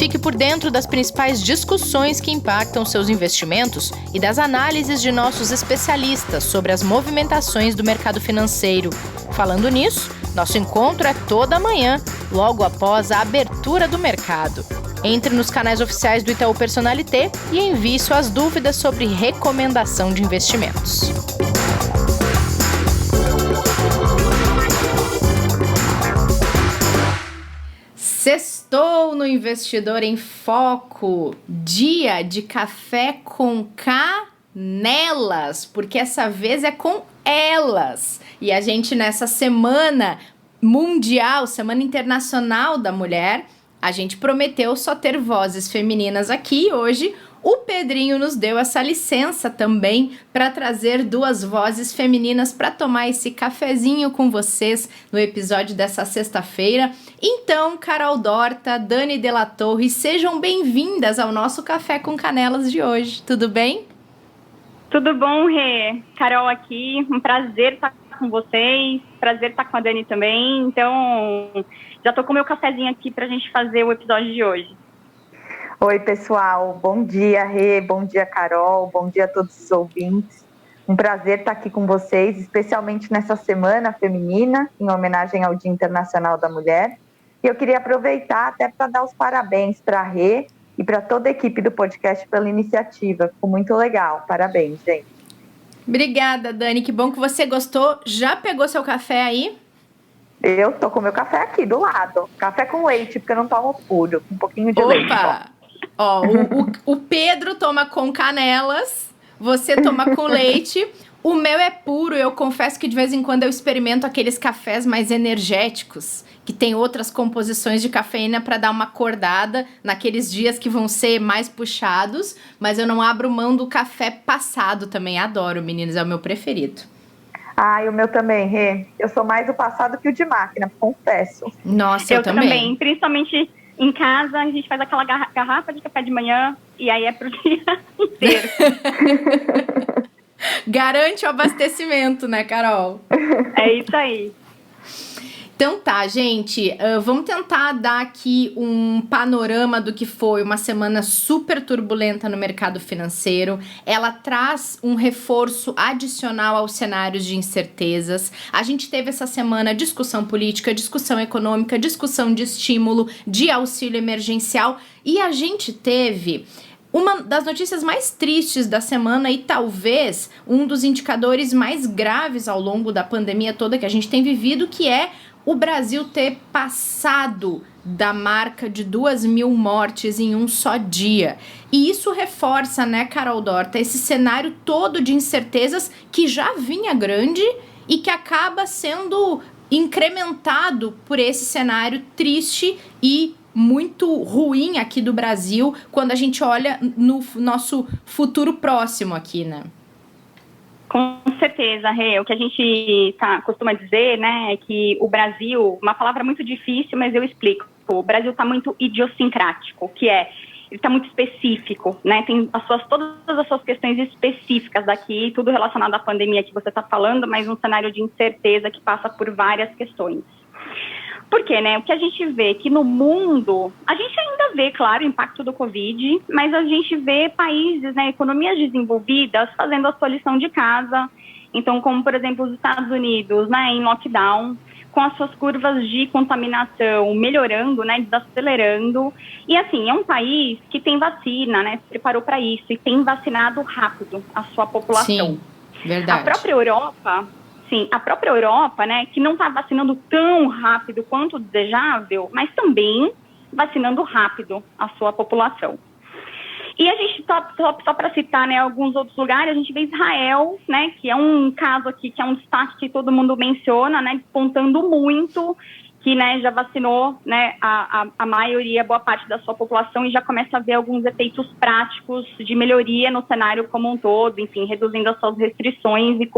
Fique por dentro das principais discussões que impactam seus investimentos e das análises de nossos especialistas sobre as movimentações do mercado financeiro. Falando nisso, nosso encontro é toda manhã, logo após a abertura do mercado. Entre nos canais oficiais do Itaú Personalité e envie suas dúvidas sobre recomendação de investimentos. Sextou no Investidor em Foco, dia de café com canelas, porque essa vez é com elas. E a gente nessa semana mundial, Semana Internacional da Mulher, a gente prometeu só ter vozes femininas aqui e hoje o Pedrinho nos deu essa licença também para trazer duas vozes femininas para tomar esse cafezinho com vocês no episódio dessa sexta-feira. Então, Carol Dorta, Dani Della Torre, sejam bem-vindas ao nosso Café com Canelas de hoje. Tudo bem? Tudo bom, Rê? Carol aqui, um prazer estar com vocês, prazer estar com a Dani também. Então, já tô com o meu cafezinho aqui para a gente fazer o episódio de hoje. Oi, pessoal. Bom dia, Rê. Bom dia, Carol. Bom dia a todos os ouvintes. Um prazer estar aqui com vocês, especialmente nessa Semana Feminina, em homenagem ao Dia Internacional da Mulher. E eu queria aproveitar até para dar os parabéns para a Rê e para toda a equipe do podcast pela iniciativa. Ficou muito legal. Parabéns, gente. Obrigada, Dani. Que bom que você gostou. Já pegou seu café aí? Eu tô com meu café aqui do lado. Café com leite, porque eu não tomo puro. Com um pouquinho de leite. Opa! Ó, o Pedro toma com canelas, você toma com leite. O meu é puro, eu confesso que de vez em quando eu experimento aqueles cafés mais energéticos, que tem outras composições de cafeína para dar uma acordada naqueles dias que vão ser mais puxados, mas eu não abro mão do café passado também. Adoro, meninos, é o meu preferido. Ah, e o meu também, Rê. Eu sou mais o passado que o de máquina, confesso. Nossa, eu também. Principalmente em casa, a gente faz aquela garrafa de café de manhã e aí é pro dia inteiro. Garante o abastecimento, né, Carol? É isso aí. Então tá, gente, vamos tentar dar aqui um panorama do que foi uma semana super turbulenta no mercado financeiro. Ela traz um reforço adicional aos cenários de incertezas. A gente teve essa semana discussão política, discussão econômica, discussão de estímulo, de auxílio emergencial e a gente teve uma das notícias mais tristes da semana e talvez um dos indicadores mais graves ao longo da pandemia toda que a gente tem vivido, que é o Brasil ter passado da marca de 2.000 mortes em um só dia. E isso reforça, né, Carol Dorta, esse cenário todo de incertezas que já vinha grande e que acaba sendo incrementado por esse cenário triste e muito ruim aqui do Brasil quando a gente olha no nosso futuro próximo aqui, né? Com certeza, Rê. O que a gente costuma dizer, né, é que o Brasil, uma palavra muito difícil, mas eu explico. O Brasil está muito idiosincrático, que é, ele está muito específico, né, tem todas as suas questões específicas daqui, tudo relacionado à pandemia que você está falando, mas um cenário de incerteza que passa por várias questões. Por quê, né? O que a gente vê que no mundo, a gente ainda vê, claro, o impacto do Covid, mas a gente vê países, né, economias desenvolvidas fazendo a sua lição de casa. Então, como, por exemplo, os Estados Unidos, né, em lockdown, com as suas curvas de contaminação melhorando, né, desacelerando. E, assim, é um país que tem vacina, né, se preparou para isso e tem vacinado rápido a sua população. Sim, verdade. A própria Europa, né, que não está vacinando tão rápido quanto desejável, mas também vacinando rápido a sua população. E a gente, só para citar, né, alguns outros lugares, a gente vê Israel, né, que é um caso aqui, que é um destaque que todo mundo menciona, né, despontando muito, que, né, já vacinou, né, a maioria, boa parte da sua população e já começa a ver alguns efeitos práticos de melhoria no cenário como um todo, enfim, reduzindo as suas restrições e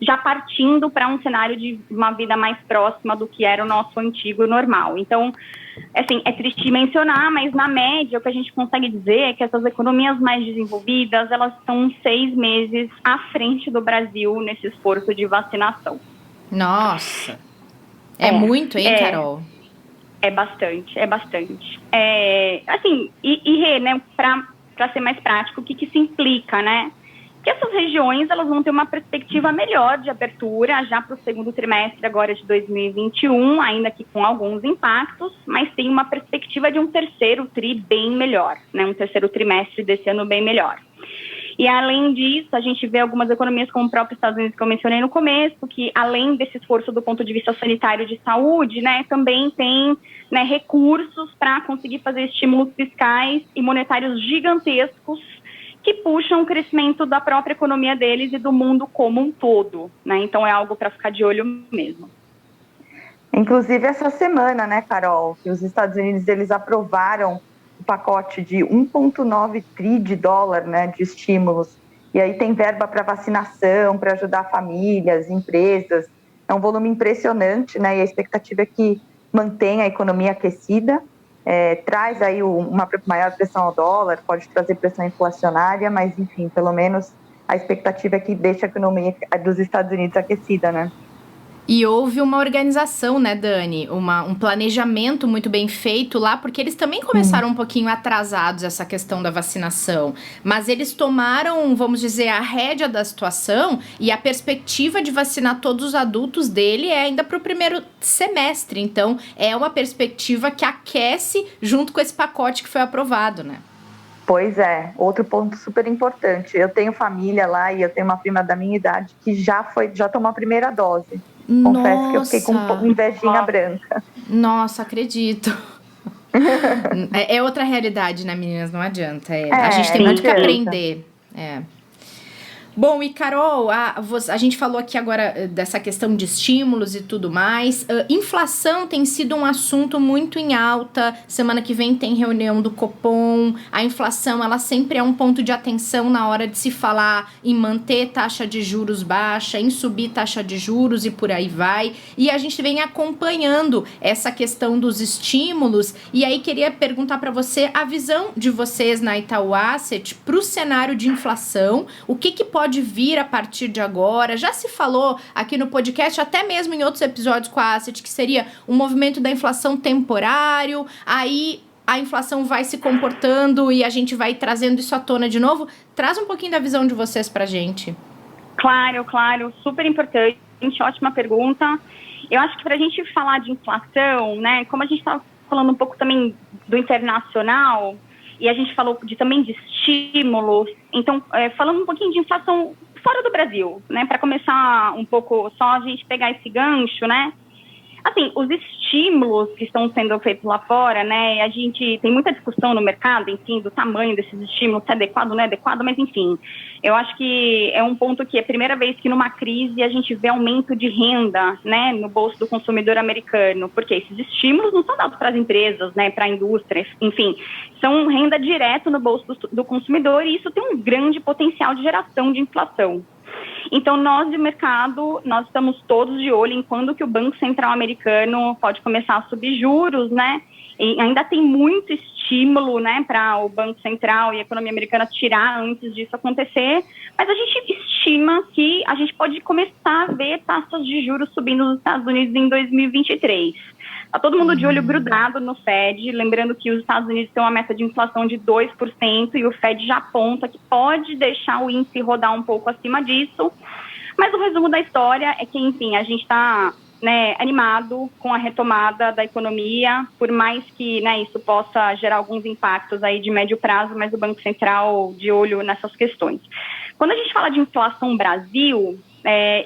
já partindo para um cenário de uma vida mais próxima do que era o nosso antigo normal. Então, assim, é triste mencionar, mas na média o que a gente consegue dizer é que essas economias mais desenvolvidas, elas estão 6 meses à frente do Brasil nesse esforço de vacinação. Nossa! É muito, hein, Carol? É bastante. Assim, Rê, né, para ser mais prático, o que isso implica, né? Que essas regiões, elas vão ter uma perspectiva melhor de abertura já para o segundo trimestre agora de 2021, ainda que com alguns impactos, mas tem uma perspectiva de um terceiro tri bem melhor, né? Um terceiro trimestre desse ano bem melhor. E, além disso, a gente vê algumas economias, como o próprio Estados Unidos, que eu mencionei no começo, que, além desse esforço do ponto de vista sanitário de saúde, né, também tem, né, recursos para conseguir fazer estímulos fiscais e monetários gigantescos que puxam o crescimento da própria economia deles e do mundo como um todo, né? Então, é algo para ficar de olho mesmo. Inclusive, essa semana, né, Carol, que os Estados Unidos, eles aprovaram o pacote de 1,9 tri de dólar, né, de estímulos. E aí tem verba para vacinação, para ajudar famílias, empresas. É um volume impressionante, né, e a expectativa é que mantenha a economia aquecida. Traz aí uma maior pressão ao dólar, pode trazer pressão inflacionária, mas, enfim, pelo menos a expectativa é que deixe a economia dos Estados Unidos aquecida, né? E houve uma organização, né, Dani? Um planejamento muito bem feito lá, porque eles também começaram um pouquinho atrasados essa questão da vacinação. Mas eles tomaram, vamos dizer, a rédea da situação, e a perspectiva de vacinar todos os adultos dele é ainda para o primeiro semestre. Então, é uma perspectiva que aquece junto com esse pacote que foi aprovado, né? Pois é, outro ponto super importante. Eu tenho família lá e eu tenho uma prima da minha idade que já tomou a primeira dose. Confesso que eu fiquei com invejinha branca. Nossa, acredito. É outra realidade, né, meninas? Não adianta. A gente tem muito que aprender. Bom, e Carol, a gente falou aqui agora dessa questão de estímulos e tudo mais. Inflação tem sido um assunto muito em alta. Semana que vem tem reunião do Copom. A inflação, ela sempre é um ponto de atenção na hora de se falar em manter taxa de juros baixa, em subir taxa de juros e por aí vai. E a gente vem acompanhando essa questão dos estímulos. E aí queria perguntar para você a visão de vocês na Itaú Asset para o cenário de inflação. O que pode vir a partir de agora? Já se falou aqui no podcast, até mesmo em outros episódios com a Asset, que seria um movimento da inflação temporário, aí a inflação vai se comportando e a gente vai trazendo isso à tona de novo. Traz um pouquinho da visão de vocês pra gente. Claro, super importante, ótima pergunta. Eu acho que pra gente falar de inflação, né, como a gente estava falando um pouco também do internacional, e a gente falou também de estímulos, então, falando um pouquinho de inflação fora do Brasil, né, para começar um pouco, só a gente pegar esse gancho, né, assim, os estímulos que estão sendo feitos lá fora, né, a gente tem muita discussão no mercado, enfim, do tamanho desses estímulos, se é adequado ou não é adequado, mas enfim, eu acho que é um ponto que é a primeira vez que numa crise a gente vê aumento de renda, né, no bolso do consumidor americano, porque esses estímulos não são dados para as empresas, né, para a indústria, enfim, são renda direto no bolso do consumidor, e isso tem um grande potencial de geração de inflação. Então, nós de mercado, nós estamos todos de olho em quando que o Banco Central americano pode começar a subir juros, né? E ainda tem muito estímulo, né, para o Banco Central e a economia americana tirar antes disso acontecer, mas a gente estima que a gente pode começar a ver taxas de juros subindo nos Estados Unidos em 2023. Está todo mundo de olho grudado no Fed, lembrando que os Estados Unidos têm uma meta de inflação de 2% e o Fed já aponta que pode deixar o índice rodar um pouco acima disso. Mas o resumo da história é que, enfim, a gente está, né, animado com a retomada da economia, por mais que, né, isso possa gerar alguns impactos aí de médio prazo, mas o Banco Central de olho nessas questões. Quando a gente fala de inflação Brasil,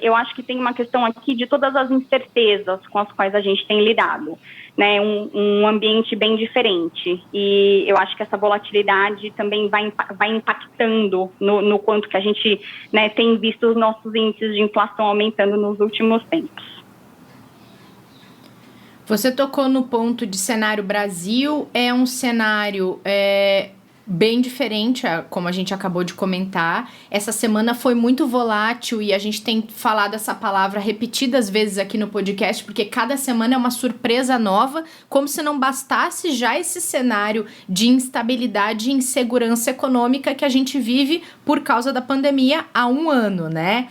eu acho que tem uma questão aqui de todas as incertezas com as quais a gente tem lidado, né, um ambiente bem diferente, e eu acho que essa volatilidade também vai impactando no quanto que a gente, né, tem visto os nossos índices de inflação aumentando nos últimos tempos. Você tocou no ponto de cenário Brasil, é um cenário bem diferente, como a gente acabou de comentar. Essa semana foi muito volátil e a gente tem falado essa palavra repetidas vezes aqui no podcast, porque cada semana é uma surpresa nova, como se não bastasse já esse cenário de instabilidade e insegurança econômica que a gente vive por causa da pandemia há um ano, né?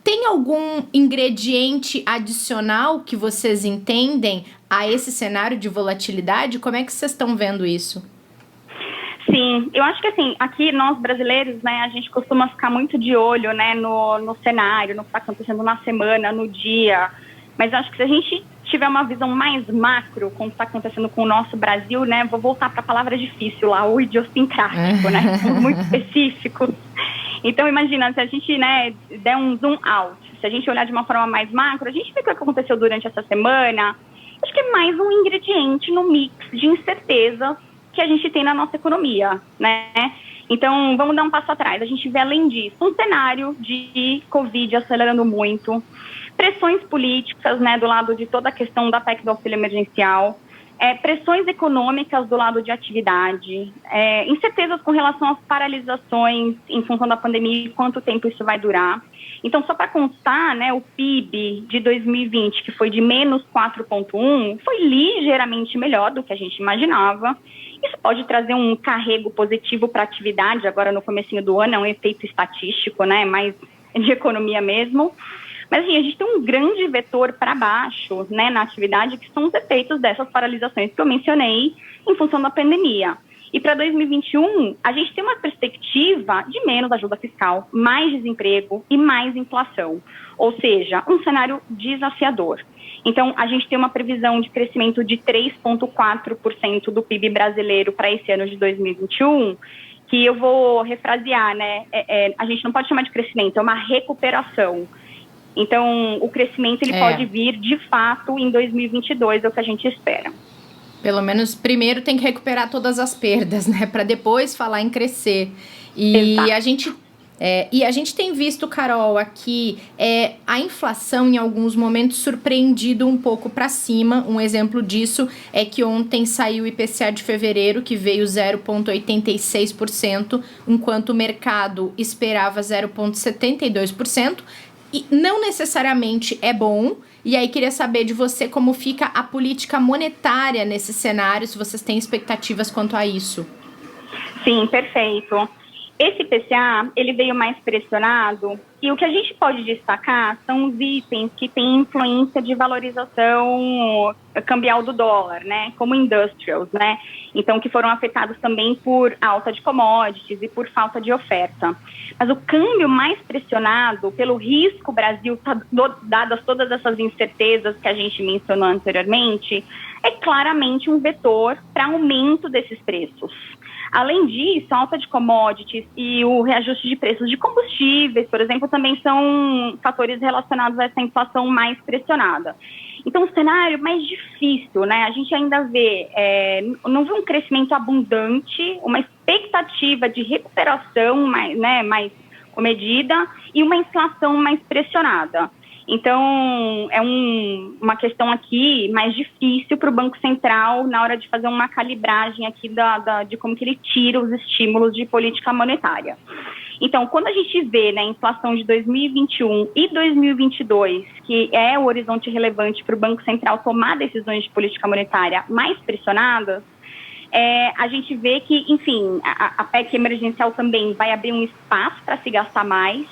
Tem algum ingrediente adicional que vocês entendem a esse cenário de volatilidade? Como é que vocês estão vendo isso? Sim, eu acho que assim, aqui nós brasileiros, né, a gente costuma ficar muito de olho, né, no cenário, no que está acontecendo na semana, no dia, mas eu acho que se a gente tiver uma visão mais macro, como está acontecendo com o nosso Brasil, né, vou voltar para a palavra difícil lá, o idiosincrático, né, muito específico. Então, imagina, se a gente, né, der um zoom out, se a gente olhar de uma forma mais macro, a gente vê o que aconteceu durante essa semana, acho que é mais um ingrediente no mix de incertezas que a gente tem na nossa economia, né? Então, vamos dar um passo atrás. A gente vê, além disso, um cenário de Covid acelerando muito, pressões políticas, né, do lado de toda a questão da PEC do auxílio emergencial, pressões econômicas do lado de atividade, incertezas com relação às paralisações em função da pandemia e quanto tempo isso vai durar. Então, só para constar, né, o PIB de 2020, que foi de menos 4,1, foi ligeiramente melhor do que a gente imaginava. Isso pode trazer um carrego positivo para a atividade, agora no comecinho do ano, é um efeito estatístico, né, mais de economia mesmo. Mas assim, a gente tem um grande vetor para baixo, né, na atividade, que são os efeitos dessas paralisações que eu mencionei em função da pandemia. E para 2021, a gente tem uma perspectiva de menos ajuda fiscal, mais desemprego e mais inflação. Ou seja, um cenário desafiador. Então, a gente tem uma previsão de crescimento de 3,4% do PIB brasileiro para esse ano de 2021, que eu vou refrasear, né? A gente não pode chamar de crescimento, é uma recuperação. Então, o crescimento ele pode vir, de fato, em 2022, é o que a gente espera. Pelo menos, primeiro tem que recuperar todas as perdas, né? Para depois falar em crescer. E a gente tem visto, Carol, aqui a inflação em alguns momentos surpreendido um pouco para cima. Um exemplo disso é que ontem saiu o IPCA de fevereiro, que veio 0,86%, enquanto o mercado esperava 0,72%. E não necessariamente é bom. E aí queria saber de você como fica a política monetária nesse cenário, se vocês têm expectativas quanto a isso. Sim, perfeito. Esse IPCA, ele veio mais pressionado e o que a gente pode destacar são os itens que têm influência de valorização cambial do dólar, né, como industrials, né, então que foram afetados também por alta de commodities e por falta de oferta. Mas o câmbio mais pressionado pelo risco Brasil, dadas todas essas incertezas que a gente mencionou anteriormente, é claramente um vetor para aumento desses preços. Além disso, a alta de commodities e o reajuste de preços de combustíveis, por exemplo, também são fatores relacionados a essa inflação mais pressionada. Então, o cenário mais difícil, né? A gente ainda vê, não vê um crescimento abundante, uma expectativa de recuperação mais comedida e uma inflação mais pressionada. Então, é uma questão aqui mais difícil para o Banco Central na hora de fazer uma calibragem aqui de como que ele tira os estímulos de política monetária. Então, quando a gente vê, né, a inflação de 2021 e 2022, que é o horizonte relevante para o Banco Central tomar decisões de política monetária mais pressionadas, a gente vê que, enfim, a PEC emergencial também vai abrir um espaço para se gastar mais,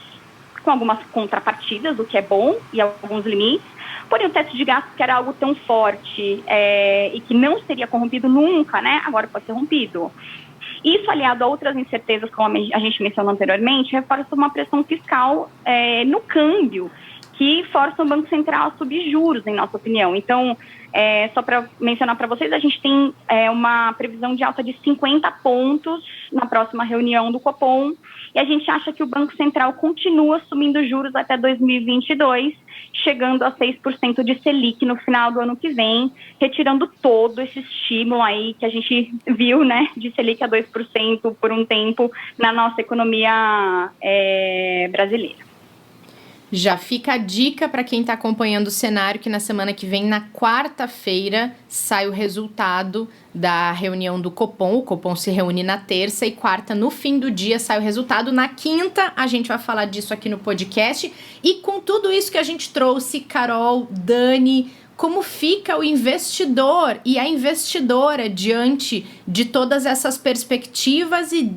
com algumas contrapartidas, o que é bom, e alguns limites. Porém, o teto de gastos, que era algo tão forte e que não seria corrompido nunca, né, agora pode ser rompido. Isso, aliado a outras incertezas, como a gente mencionou anteriormente, reforça uma pressão fiscal no câmbio, que força o Banco Central a subir juros, em nossa opinião. Então, só para mencionar para vocês, a gente tem uma previsão de alta de 50 pontos na próxima reunião do Copom, e a gente acha que o Banco Central continua subindo juros até 2022, chegando a 6% de Selic no final do ano que vem, retirando todo esse estímulo aí que a gente viu, né, de Selic a 2% por um tempo na nossa economia brasileira. Já fica a dica para quem está acompanhando o cenário que na semana que vem, na quarta-feira, sai o resultado da reunião do Copom. O Copom se reúne na terça e quarta, no fim do dia, sai o resultado. Na quinta, a gente vai falar disso aqui no podcast. E com tudo isso que a gente trouxe, Carol, Dani, como fica o investidor e a investidora diante de todas essas perspectivas e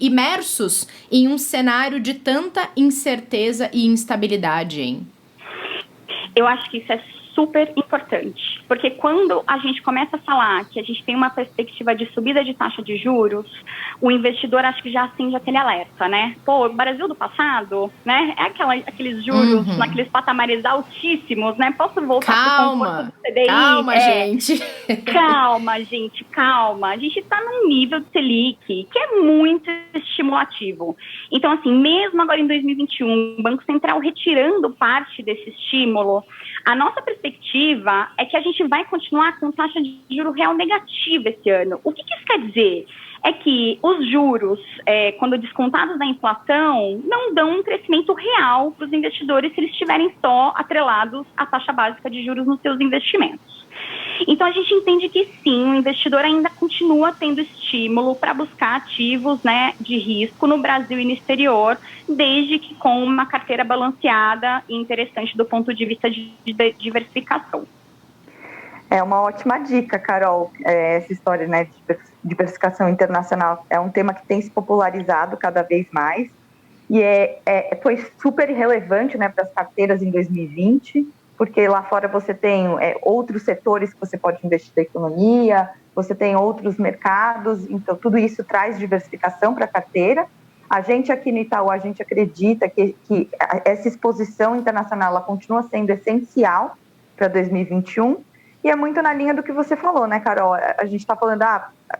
imersos em um cenário de tanta incerteza e instabilidade, hein? Eu acho que isso é super importante, porque quando a gente começa a falar que a gente tem uma perspectiva de subida de taxa de juros, o investidor acho que já acende aquele alerta, né? Pô, o Brasil do passado, né? É aqueles juros naqueles patamares altíssimos, né? Posso voltar pro conforto do CDI? Calma, gente. Calma, gente, calma. A gente está num nível de Selic que é muito estimulativo. Então, assim, mesmo agora em 2021, o Banco Central retirando parte desse estímulo, a nossa perspectiva é que a gente vai continuar com taxa de juro real negativa esse ano. O que isso quer dizer? É que os juros, quando descontados da inflação, não dão um crescimento real para os investidores se eles estiverem só atrelados à taxa básica de juros nos seus investimentos. Então, a gente entende que sim, o investidor ainda continua tendo estímulo para buscar ativos, né, de risco no Brasil e no exterior, desde que com uma carteira balanceada e interessante do ponto de vista de diversificação. É uma ótima dica, Carol, essa história, né, de diversificação internacional. É um tema que tem se popularizado cada vez mais e foi super relevante, né, para as carteiras em 2020, porque lá fora você tem outros setores que você pode investir da economia, você tem outros mercados, então tudo isso traz diversificação para a carteira. A gente aqui no Itaú, a gente acredita que essa exposição internacional ela continua sendo essencial para 2021, e é muito na linha do que você falou, né, Carol? A gente está falando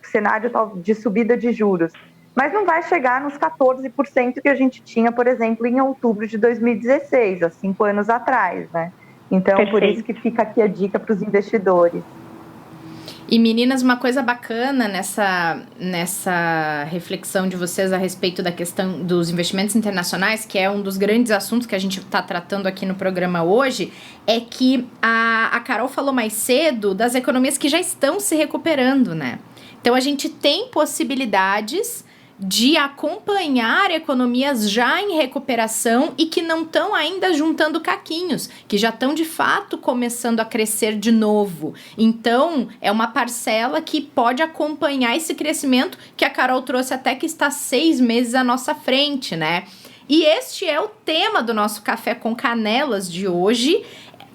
cenário de subida de juros, mas não vai chegar nos 14% que a gente tinha, por exemplo, em outubro de 2016, há 5 anos atrás, né? Então, Perfeito. Por isso que fica aqui a dica para os investidores. E meninas, uma coisa bacana nessa reflexão de vocês a respeito da questão dos investimentos internacionais, que é um dos grandes assuntos que a gente está tratando aqui no programa hoje, é que a Carol falou mais cedo das economias que já estão se recuperando, né? Então, a gente tem possibilidades de acompanhar economias já em recuperação e que não estão ainda juntando caquinhos, que já estão de fato começando a crescer de novo. Então, é uma parcela que pode acompanhar esse crescimento que a Carol trouxe até que está 6 meses à nossa frente, né? E este é o tema do nosso Café com Canelas de hoje.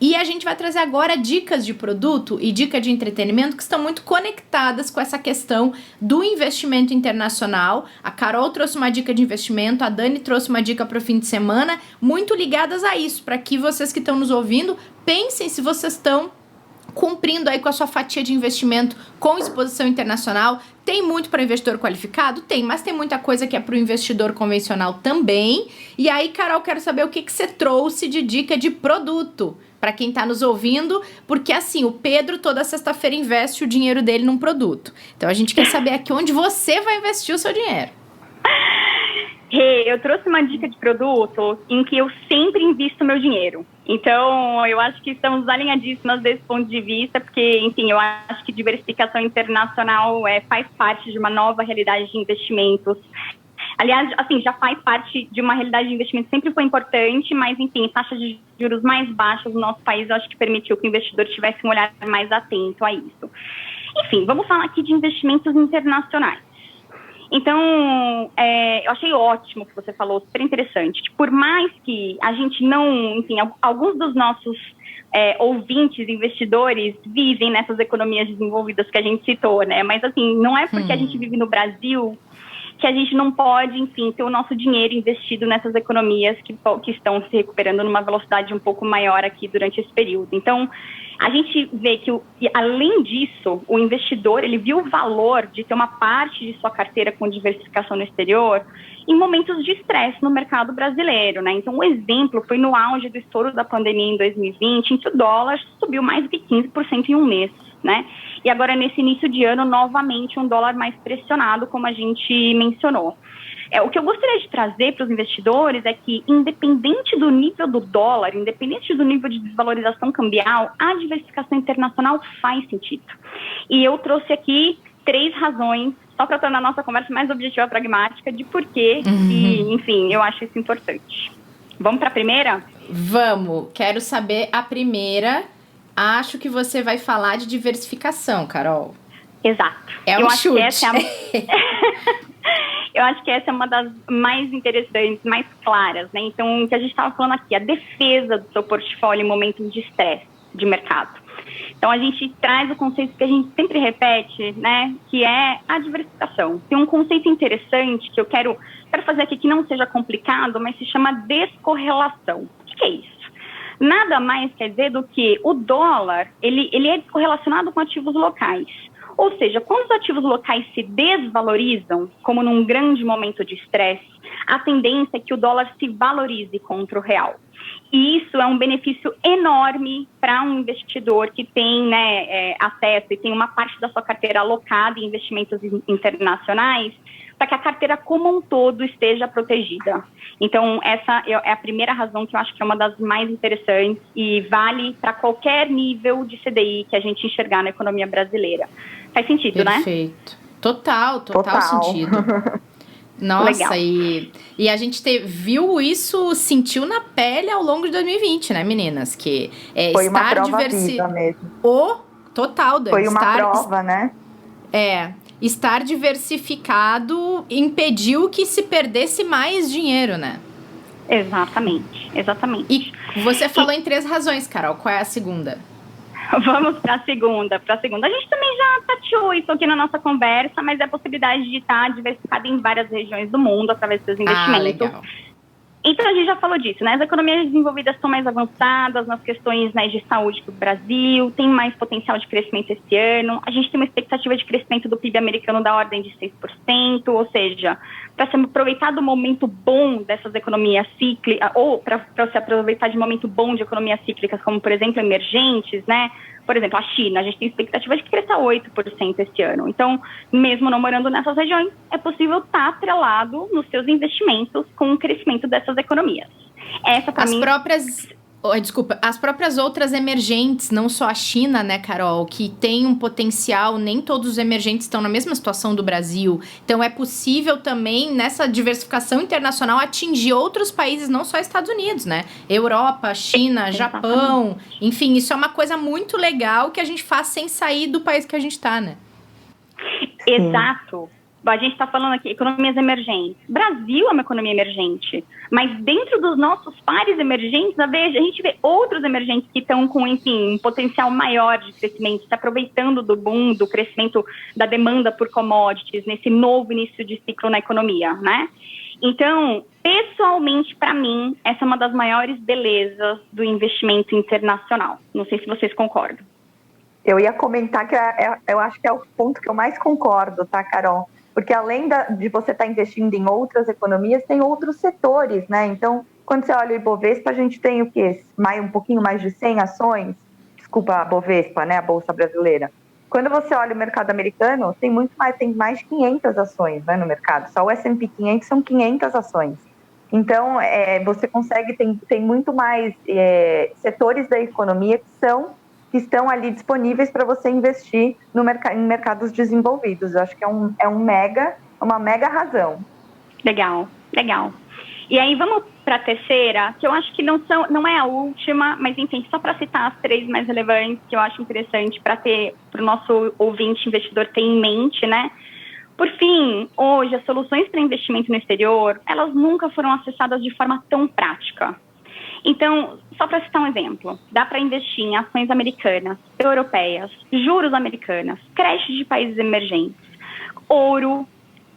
E a gente vai trazer agora dicas de produto e dica de entretenimento que estão muito conectadas com essa questão do investimento internacional. A Carol trouxe uma dica de investimento, a Dani trouxe uma dica para o fim de semana, muito ligadas a isso, para que vocês que estão nos ouvindo pensem se vocês estão cumprindo aí com a sua fatia de investimento com exposição internacional. Tem muito para investidor qualificado? Tem, mas tem muita coisa que é para o investidor convencional também. E aí, Carol, quero saber o que você trouxe de dica de produto para quem está nos ouvindo, porque assim, o Pedro toda sexta-feira investe o dinheiro dele num produto. Então a gente quer saber aqui onde você vai investir o seu dinheiro. Eu trouxe uma dica de produto em que eu sempre invisto meu dinheiro. Então, eu acho que estamos alinhadíssimas desse ponto de vista, porque, enfim, eu acho que diversificação internacional faz parte de uma nova realidade de investimentos. Aliás, assim, já faz parte de uma realidade de investimento, sempre foi importante, mas, enfim, taxas de juros mais baixas no nosso país, eu acho que permitiu que o investidor tivesse um olhar mais atento a isso. Enfim, vamos falar aqui de investimentos internacionais. Então, eu achei ótimo o que você falou, super interessante. Por mais que a gente não, enfim, alguns dos nossos ouvintes, investidores, vivem nessas economias desenvolvidas que a gente citou, né? Mas, assim, não é porque a gente vive no Brasil que a gente não pode, enfim, ter o nosso dinheiro investido nessas economias que estão se recuperando numa velocidade um pouco maior aqui durante esse período. Então, a gente vê que, além disso, o investidor, ele viu o valor de ter uma parte de sua carteira com diversificação no exterior em momentos de estresse no mercado brasileiro, né? Então, o exemplo foi no auge do estouro da pandemia em 2020, em que o dólar subiu mais de 15% em um mês, né? E agora, nesse início de ano, novamente, um dólar mais pressionado, como a gente mencionou. O que eu gostaria de trazer para os investidores é que, independente do nível do dólar, independente do nível de desvalorização cambial, a diversificação internacional faz sentido. E eu trouxe aqui 3 razões, só para tornar a nossa conversa mais objetiva e pragmática, de por que, enfim, eu acho isso importante. Vamos para a primeira? Vamos, quero saber a primeira. Acho que você vai falar de diversificação, Carol. Exato. É um chute. Eu acho que essa é uma das mais interessantes, mais claras, né? Então, o que a gente estava falando aqui, a defesa do seu portfólio em momentos de estresse de mercado. Então, a gente traz o conceito que a gente sempre repete, né? Que é a diversificação. Tem um conceito interessante que eu quero fazer aqui que não seja complicado, mas se chama descorrelação. O que é isso? Nada mais quer dizer do que o dólar, ele é descorrelacionado com ativos locais. Ou seja, quando os ativos locais se desvalorizam, como num grande momento de estresse, a tendência é que o dólar se valorize contra o real. E isso é um benefício enorme para um investidor que tem, né, acesso e tem uma parte da sua carteira alocada em investimentos internacionais, para que a carteira como um todo esteja protegida. Então, essa é a primeira razão que eu acho que é uma das mais interessantes e vale para qualquer nível de CDI que a gente enxergar na economia brasileira. Faz sentido, né? Perfeito. Total sentido. Nossa, legal. E a gente viu isso, sentiu na pele ao longo de 2020, né, meninas? Que foi uma prova viva mesmo. Total, Dani. Foi uma prova, né? Estar diversificado impediu que se perdesse mais dinheiro, né? Exatamente. E você falou em 3 razões, Carol. Qual é a segunda? Vamos para a segunda. A gente também já tateou isso aqui na nossa conversa, mas é a possibilidade de estar diversificada em várias regiões do mundo através dos investimentos. Legal. Então, a gente já falou disso, né? As economias desenvolvidas estão mais avançadas nas questões, né, de saúde que o Brasil, tem mais potencial de crescimento esse ano. A gente tem uma expectativa de crescimento do PIB americano da ordem de 6%, ou seja, para se aproveitar do momento bom dessas economias cíclicas, ou para se aproveitar de momento bom de economias cíclicas, como, por exemplo, emergentes, né? Por exemplo, a China, a gente tem expectativa de que cresça 8% esse ano. Então, mesmo não morando nessas regiões, é possível estar atrelado nos seus investimentos com o crescimento dessas economias. Essa, para mim... As próprias outras emergentes, não só a China, né, Carol, que tem um potencial, nem todos os emergentes estão na mesma situação do Brasil. Então, é possível também, nessa diversificação internacional, atingir outros países, não só Estados Unidos, né? Europa, China, Japão, enfim, isso é uma coisa muito legal que a gente faz sem sair do país que a gente está, né? Exato. A gente está falando aqui, economias emergentes. Brasil é uma economia emergente, mas dentro dos nossos pares emergentes, a gente vê outros emergentes que estão com, enfim, um potencial maior de crescimento, se aproveitando do boom, do crescimento da demanda por commodities, nesse novo início de ciclo na economia, né? Então, pessoalmente, para mim, essa é uma das maiores belezas do investimento internacional. Não sei se vocês concordam. Eu ia comentar que eu acho que é o ponto que eu mais concordo, tá, Carol? Porque além de você estar investindo em outras economias, tem outros setores, né? Então, quando você olha o Ibovespa, a gente tem o quê? Um pouquinho mais de 100 ações? Desculpa, a Bovespa, né? A Bolsa Brasileira. Quando você olha o mercado americano, tem mais de 500 ações, né, no mercado. Só o S&P 500 são 500 ações. Então, você consegue, tem muito mais setores da economia que estão ali disponíveis para você investir em mercados desenvolvidos. Eu acho que é uma mega razão. Legal. E aí vamos para a terceira, que eu acho que não é a última, mas enfim, só para citar as 3 mais relevantes, que eu acho interessante para o nosso ouvinte investidor ter em mente, né? Por fim, hoje, as soluções para investimento no exterior, elas nunca foram acessadas de forma tão prática. Então, só para citar um exemplo, dá para investir em ações americanas, europeias, juros americanas, créditos de países emergentes, ouro,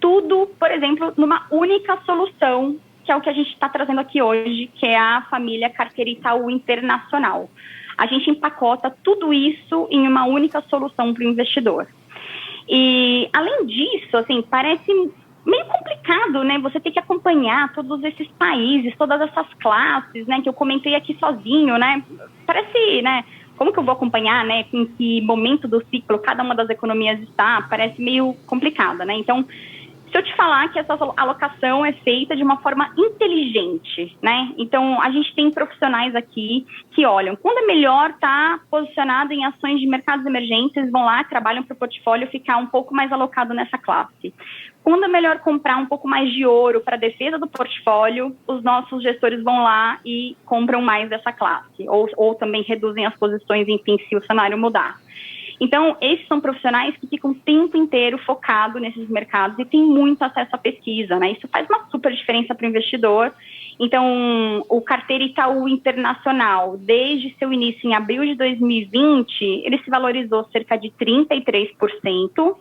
tudo, por exemplo, numa única solução, que é o que a gente está trazendo aqui hoje, que é a família Carteira Itaú Internacional. A gente empacota tudo isso em uma única solução para o investidor. E, além disso, assim, parece meio complicado, né? Você ter que acompanhar todos esses países, todas essas classes, né? Que eu comentei aqui sozinho, né? Parece, né? Como que eu vou acompanhar, né? Em que momento do ciclo cada uma das economias está? Parece meio complicada, né? Então, se eu te falar que essa alocação é feita de uma forma inteligente, né? Então, a gente tem profissionais aqui que olham, quando é melhor estar posicionado em ações de mercados emergentes, eles vão lá, trabalham para o portfólio ficar um pouco mais alocado nessa classe. Quando é melhor comprar um pouco mais de ouro para a defesa do portfólio, os nossos gestores vão lá e compram mais dessa classe, ou também reduzem as posições, enfim, se o cenário mudar. Então, esses são profissionais que ficam o tempo inteiro focados nesses mercados e têm muito acesso à pesquisa, né? Isso faz uma super diferença para o investidor. Então, o Carteira Itaú Internacional, desde seu início em abril de 2020, ele se valorizou cerca de 33%,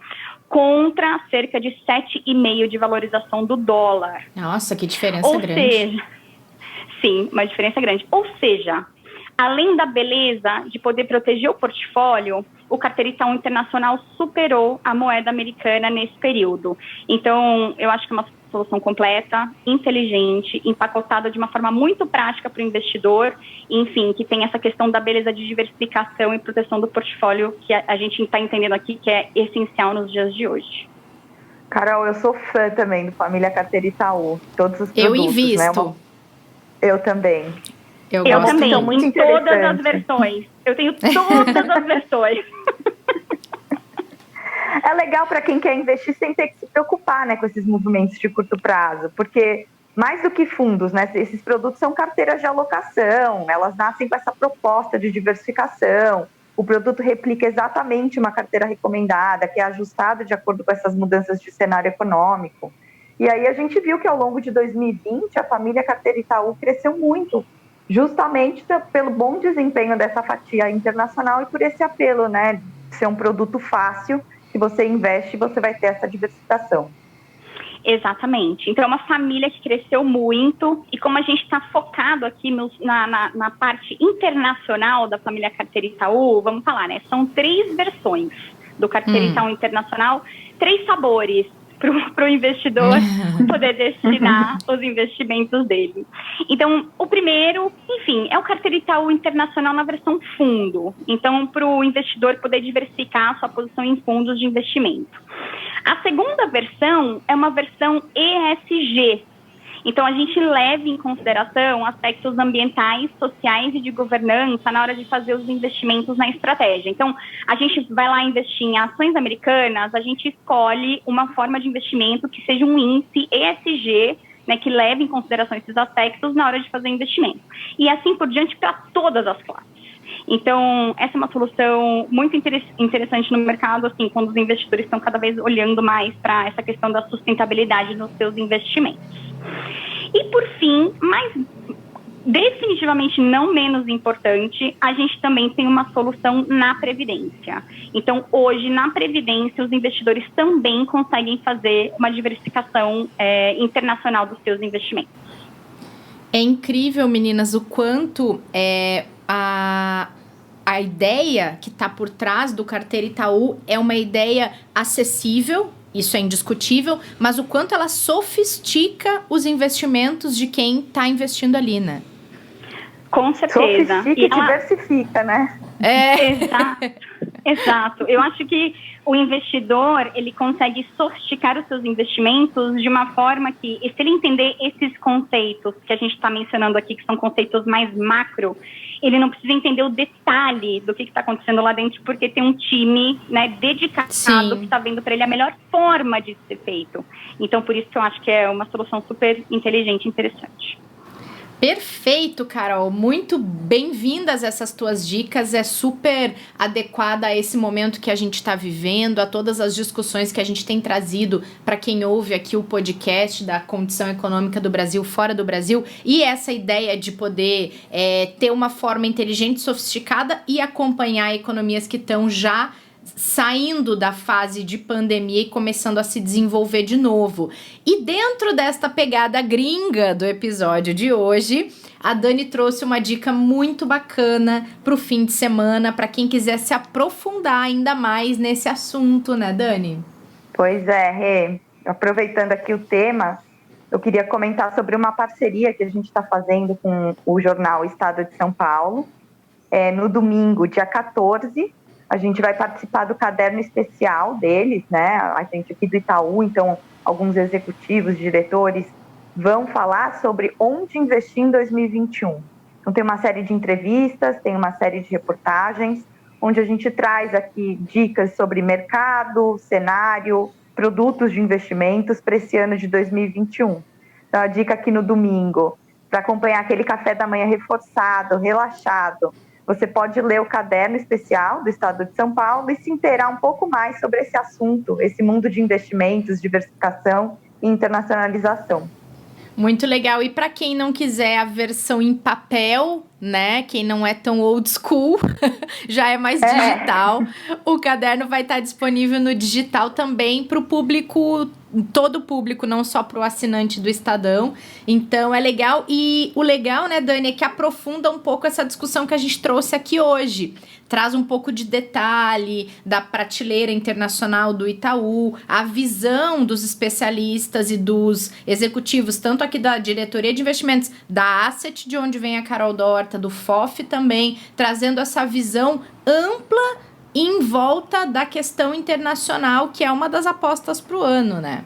contra cerca de 7,5% de valorização do dólar. Nossa, que diferença grande. Ou seja, sim, uma diferença grande. Ou seja, além da beleza de poder proteger o portfólio, o Carteira Itaú Internacional superou a moeda americana nesse período. Então, eu acho que é uma solução completa, inteligente, empacotada de uma forma muito prática para o investidor, enfim, que tem essa questão da beleza de diversificação e proteção do portfólio que a gente está entendendo aqui que é essencial nos dias de hoje. Carol, eu sou fã também do Família Carteira Itaú, todos os produtos. Eu invisto. Né? Eu também. Eu também, em todas as versões. Eu tenho todas as versões. É legal para quem quer investir sem ter que se preocupar, né, com esses movimentos de curto prazo, porque mais do que fundos, né, esses produtos são carteiras de alocação, elas nascem com essa proposta de diversificação, o produto replica exatamente uma carteira recomendada, que é ajustada de acordo com essas mudanças de cenário econômico. E aí a gente viu que ao longo de 2020 a família Carteira Itaú cresceu muito, justamente pelo bom desempenho dessa fatia internacional e por esse apelo, né, de ser um produto fácil, que você investe e você vai ter essa diversificação. Exatamente. Então, é uma família que cresceu muito e como a gente está focado aqui na parte internacional da família Carteira Itaú, vamos falar, né? São 3 versões do Carteira Itaú Internacional, 3 sabores para o investidor poder destinar os investimentos dele. Então, o primeiro, enfim, é o Carteira Itaú Internacional na versão fundo. Então, para o investidor poder diversificar a sua posição em fundos de investimento. A segunda versão é uma versão ESG. Então, a gente leva em consideração aspectos ambientais, sociais e de governança na hora de fazer os investimentos na estratégia. Então, a gente vai lá investir em ações americanas, a gente escolhe uma forma de investimento que seja um índice ESG, né, que leve em consideração esses aspectos na hora de fazer investimento. E assim por diante para todas as classes. Então, essa é uma solução muito interessante no mercado, assim, quando os investidores estão cada vez olhando mais para essa questão da sustentabilidade nos seus investimentos. E, por fim, mas definitivamente não menos importante, a gente também tem uma solução na Previdência. Então, hoje, na Previdência, os investidores também conseguem fazer uma diversificação internacional dos seus investimentos. É incrível, meninas, o quanto a ideia que está por trás do Carteira Itaú é uma ideia acessível, isso é indiscutível, mas o quanto ela sofistica os investimentos de quem está investindo ali, né? Com certeza. Sofistica e diversifica, né? Exato. Eu acho que o investidor, ele consegue sofisticar os seus investimentos de uma forma que, se ele entender esses conceitos que a gente está mencionando aqui, que são conceitos mais macro, ele não precisa entender o detalhe do que está acontecendo lá dentro, porque tem um time, né, dedicado que está vendo para ele a melhor forma de ser feito. Então, por isso que eu acho que é uma solução super inteligente e interessante. Perfeito, Carol. Muito bem-vindas essas tuas dicas. É super adequada a esse momento que a gente está vivendo, a todas as discussões que a gente tem trazido para quem ouve aqui o podcast da condição econômica do Brasil, fora do Brasil, e essa ideia de poder ter uma forma inteligente, sofisticada e acompanhar economias que estão já saindo da fase de pandemia e começando a se desenvolver de novo. E dentro desta pegada gringa do episódio de hoje, a Dani trouxe uma dica muito bacana para o fim de semana, para quem quiser se aprofundar ainda mais nesse assunto, né, Dani? Pois é, Rê. Aproveitando aqui o tema, eu queria comentar sobre uma parceria que a gente está fazendo com o jornal Estado de São Paulo. No domingo, dia 14, a gente vai participar do caderno especial deles, né? A gente aqui do Itaú, então alguns executivos, diretores, vão falar sobre onde investir em 2021. Então tem uma série de entrevistas, tem uma série de reportagens, onde a gente traz aqui dicas sobre mercado, cenário, produtos de investimentos para esse ano de 2021. Então a dica aqui no domingo, para acompanhar aquele café da manhã reforçado, relaxado, você pode ler o caderno especial do Estado de São Paulo e se inteirar um pouco mais sobre esse assunto, esse mundo de investimentos, diversificação e internacionalização. Muito legal. E para quem não quiser a versão em papel, né? Quem não é tão old school, já é mais digital. O caderno vai estar disponível no digital também para o público, todo o público, não só para o assinante do Estadão. Então é legal. E o legal, né, Dani, é que aprofunda um pouco essa discussão que a gente trouxe aqui hoje. Traz um pouco de detalhe da prateleira internacional do Itaú, a visão dos especialistas e dos executivos, tanto aqui da diretoria de investimentos, da Asset, de onde vem a Carol Dorta, do FOF também, trazendo essa visão ampla em volta da questão internacional, que é uma das apostas para o ano, né?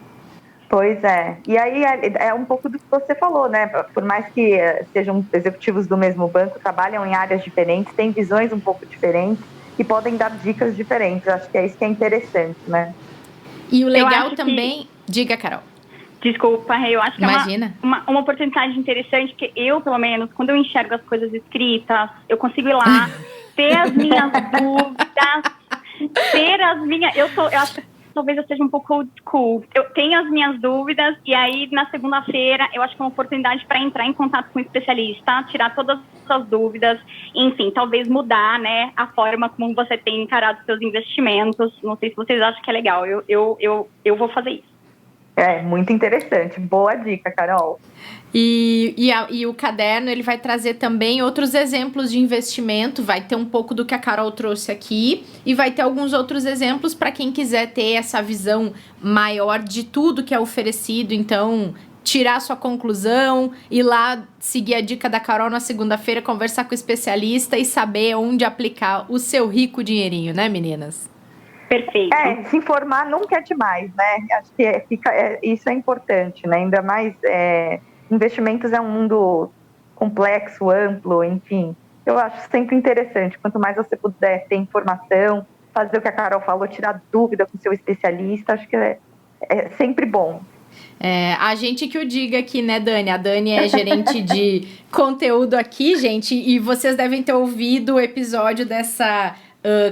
Pois é. E aí é um pouco do que você falou, né? Por mais que sejam executivos do mesmo banco, trabalham em áreas diferentes, têm visões um pouco diferentes e podem dar dicas diferentes. Acho que é isso que é interessante, né? E o legal também... Diga, Carol. Desculpa, eu acho que Imagina. É uma oportunidade interessante, porque eu, pelo menos, quando eu enxergo as coisas escritas, eu consigo ir lá, ter as minhas dúvidas, ter as minhas... Eu acho que talvez eu seja um pouco old school. Eu tenho as minhas dúvidas e aí, na segunda-feira, eu acho que é uma oportunidade para entrar em contato com o especialista, tirar todas as suas dúvidas, enfim, talvez mudar, né, a forma como você tem encarado seus investimentos. Não sei se vocês acham que é legal. Eu vou fazer isso. É, muito interessante. Boa dica, Carol. E o caderno, ele vai trazer também outros exemplos de investimento, vai ter um pouco do que a Carol trouxe aqui e vai ter alguns outros exemplos para quem quiser ter essa visão maior de tudo que é oferecido. Então, tirar sua conclusão, ir lá seguir a dica da Carol na segunda-feira, conversar com o especialista e saber onde aplicar o seu rico dinheirinho, né, meninas? Perfeito. Se informar nunca é demais, né? Acho que isso é importante, né? Ainda mais investimentos é um mundo complexo, amplo, enfim. Eu acho sempre interessante. Quanto mais você puder ter informação, fazer o que a Carol falou, tirar dúvida com o seu especialista, acho que é sempre bom. A gente que o diga aqui, né, Dani? A Dani é gerente de conteúdo aqui, gente, e vocês devem ter ouvido o episódio dessa...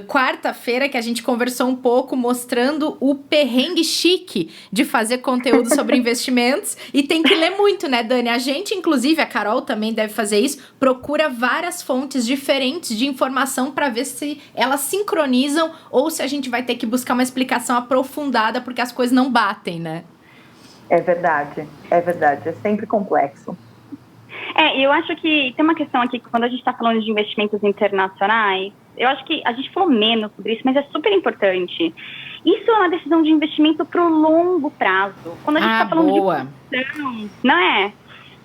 quarta-feira que a gente conversou um pouco mostrando o perrengue chique de fazer conteúdo sobre investimentos e tem que ler muito, né, Dani? A gente, inclusive, a Carol também deve fazer isso, procura várias fontes diferentes de informação para ver se elas sincronizam ou se a gente vai ter que buscar uma explicação aprofundada porque as coisas não batem, né? É verdade, é sempre complexo. Eu acho que tem uma questão aqui, que quando a gente está falando de investimentos internacionais, eu acho que a gente falou menos sobre isso, mas é super importante. Isso é uma decisão de investimento para o longo prazo. Quando a gente está falando de proteção, não é?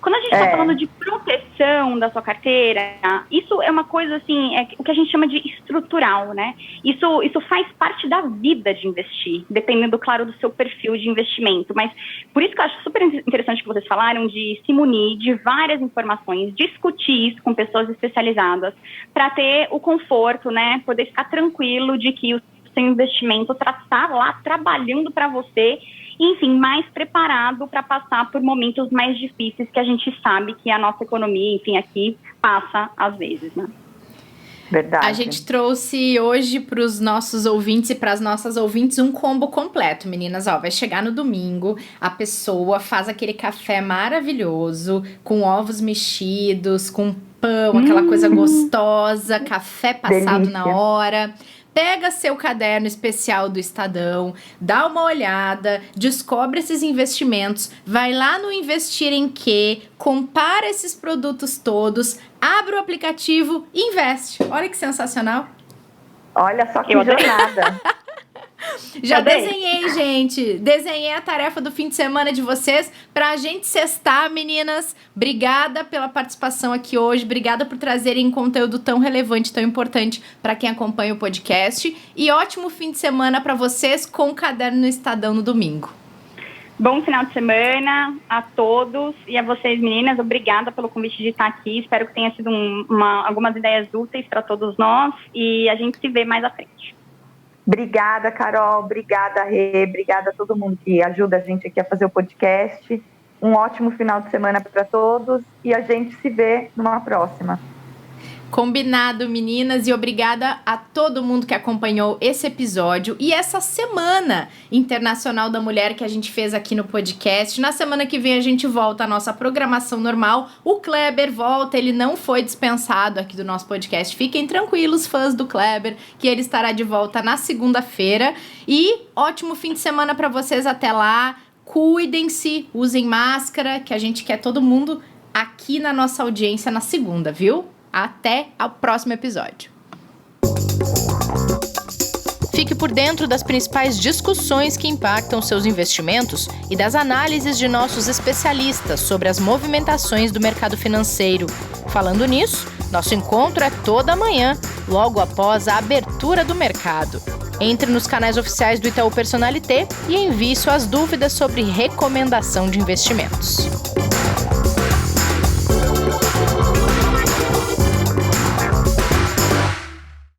Quando a gente está falando de proteção da sua carteira, isso é uma coisa assim, é o que a gente chama de estrutural, né? Isso faz parte da vida de investir, dependendo, claro, do seu perfil de investimento. Mas por isso que eu acho super interessante que vocês falaram de se munir de várias informações, discutir isso com pessoas especializadas, para ter o conforto, né? Poder ficar tranquilo de que o seu investimento está lá trabalhando para você, enfim, mais preparado para passar por momentos mais difíceis que a gente sabe que a nossa economia, enfim, aqui passa às vezes, né? Verdade. A gente trouxe hoje para os nossos ouvintes e para as nossas ouvintes um combo completo, meninas. Vai chegar no domingo, a pessoa faz aquele café maravilhoso, com ovos mexidos, com pão, aquela coisa gostosa, café passado delícia. Na hora. Pega seu caderno especial do Estadão, dá uma olhada, descobre esses investimentos, vai lá no Investir em Quê, compara esses produtos todos, abre o aplicativo e investe. Olha que sensacional. Olha só que jornada. Já desenhei, gente. Desenhei a tarefa do fim de semana de vocês pra gente sextar, meninas. Obrigada pela participação aqui hoje. Obrigada por trazerem conteúdo tão relevante, tão importante pra quem acompanha o podcast. E ótimo fim de semana pra vocês com o Caderno no Estadão no domingo. Bom final de semana a todos e a vocês, meninas. Obrigada pelo convite de estar aqui. Espero que tenha sido algumas ideias úteis para todos nós e a gente se vê mais à frente. Obrigada, Carol. Obrigada, Rê. Obrigada a todo mundo que ajuda a gente aqui a fazer o podcast. Um ótimo final de semana para todos e a gente se vê numa próxima. Combinado, meninas, e obrigada a todo mundo que acompanhou esse episódio e essa Semana Internacional da Mulher que a gente fez aqui no podcast. Na semana que vem a gente volta à nossa programação normal. O Kleber volta, ele não foi dispensado aqui do nosso podcast. Fiquem tranquilos, fãs do Kleber, que ele estará de volta na segunda-feira. E ótimo fim de semana para vocês até lá. Cuidem-se, usem máscara, que a gente quer todo mundo aqui na nossa audiência na segunda, viu? Até o próximo episódio. Fique por dentro das principais discussões que impactam seus investimentos e das análises de nossos especialistas sobre as movimentações do mercado financeiro. Falando nisso, nosso encontro é toda manhã, logo após a abertura do mercado. Entre nos canais oficiais do Itaú Personalité e envie suas dúvidas sobre recomendação de investimentos.